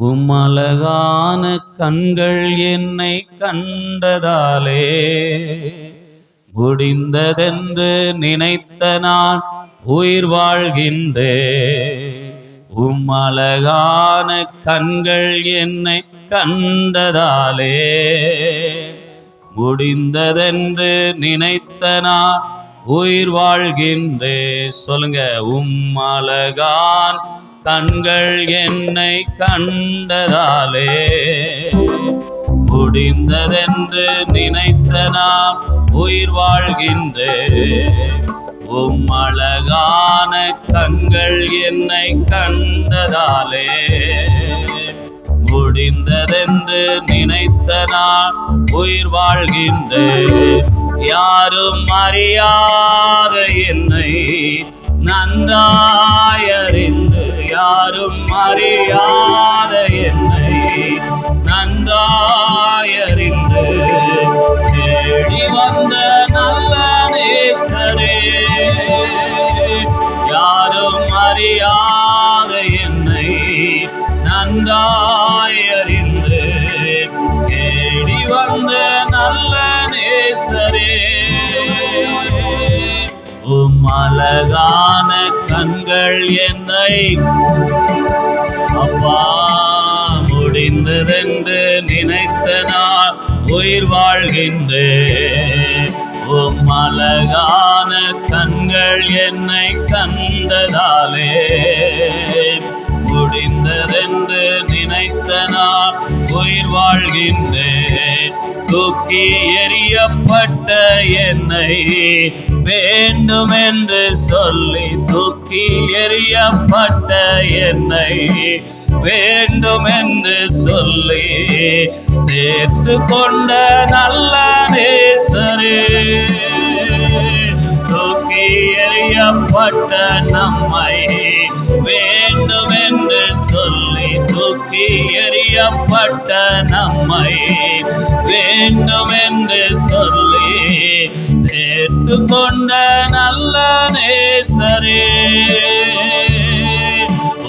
உம்மழகான கண்கள் என்னை கண்டதாலே முடிந்ததென்று நினைத்த நான் உயிர் வாழ்கின்றேன். உம்மழகான கண்கள் என்னை கண்டதாலே முடிந்ததென்று நினைத்த நான் உயிர் வாழ்கின்றேன். சொல்லுங்க, உம்மழகான் கண்கள் என்னை கண்டதாலே முடிந்ததென்று நினைத்த நான் உயிர் வாழ்கின்றேன். உம்மழகான கண்கள் என்னை கண்டதாலே முடிந்ததென்று நினைத்த நான் உயிர் வாழ்கின்றேன். யாரும் அறியாத என்னை நன்றாய் அறிந்து, யாரும் அறியாத என்னை நன்றாய் அறிந்து தேடி வந்த நல்ல நேசரே, யாரும் அறியாத என்னை நன்றாய் அறிந்து தேடி வந்த நல்ல நேசரே, உம்மழகான கண்கள் என்னை அப்பா முடிந்ததென்று நினைத்த நான் உயிர் வாழ்கின்றேன். உம்மழகான கண்கள் என்னை கண்டதாலே முடிந்ததென்று நினைத்த நான் உயிர் வாழ்கின்றேன். தூக்கி எறியப்பட்ட என்னை வேண்டும் என்று சொல்லி, தூக்கி எறியப்பட்ட என்னை வேண்டும் என்று சொல்லி சேர்த்து கொண்ட நல்ல நேசரே, தூக்கி எறியப்பட்ட நம்மை வேண்டும் என்று சொல்லி, தூக்கி எறியப்பட்ட நம்மை வேண்டும் என்று சொல்லி சேர்த்து கொண்ட நல்ல நேசரே,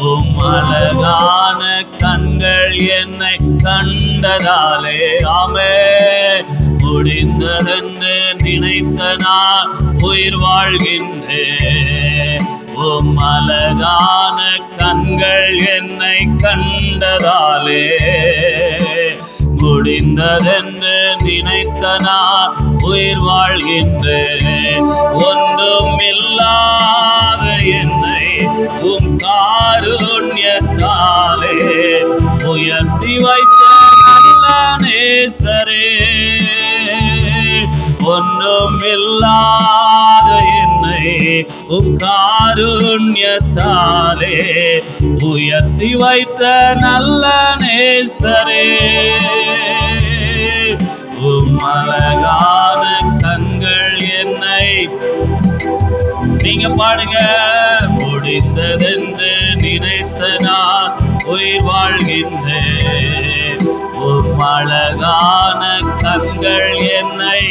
உம்மழகான கண்கள் என்னை கண்டதாலே ஆமே முடிந்ததென்று நினைத்த நான் உயிர் வாழ்கின்றேன். உம்மழகான கண்கள் என்னை கண்டதாலே முடிந்ததென்று நினைத்த நான் உயிர் வாழ்கின்றேன். ஒன்றும் இல்லாத என்னை உம் காருண்யத்தாலே உயர்த்தி வைத்த நல்ல நேசரே, ஒன்றும் இல்லாத என்னை உம் காருண்யத்தாலே உயர்த்தி வைத்த நல்ல நேசரே, உம்மழகான கண்கள் என்னை நீங்க பாடுங்க. முடிந்ததென்று நினைத்த நான் உயிர் வாழ்கின்றேன். உம்மழகான கண்கள் என்னை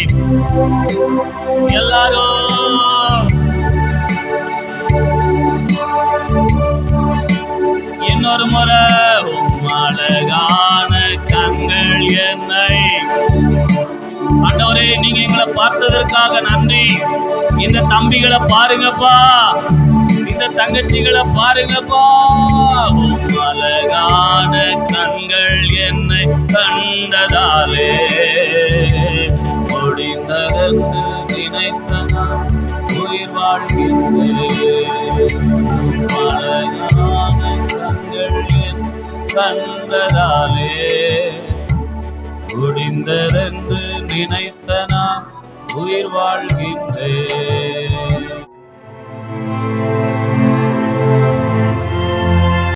எல்லாரும் இன்னொரு முறை, உம்மழகான கண்கள் என்னை ஆண்டவரே நீங்க எங்களை பார்த்ததற்காக நன்றி. இந்த தம்பிகளை பாருங்கப்பா, இந்த தங்கச்சிகளை பாருங்கப்பா, உம்மழகான கண்கள் என்னை கண்டதாலே முடிந்ததென்று நினைத்த நான் உயிர் வாழ்கின்றேன். உம்மழகான கண்கள் என்னை கண்டதாலே முடிந்ததென்று நினைத்த நான் உயிர் வாழ்கின்றேன்.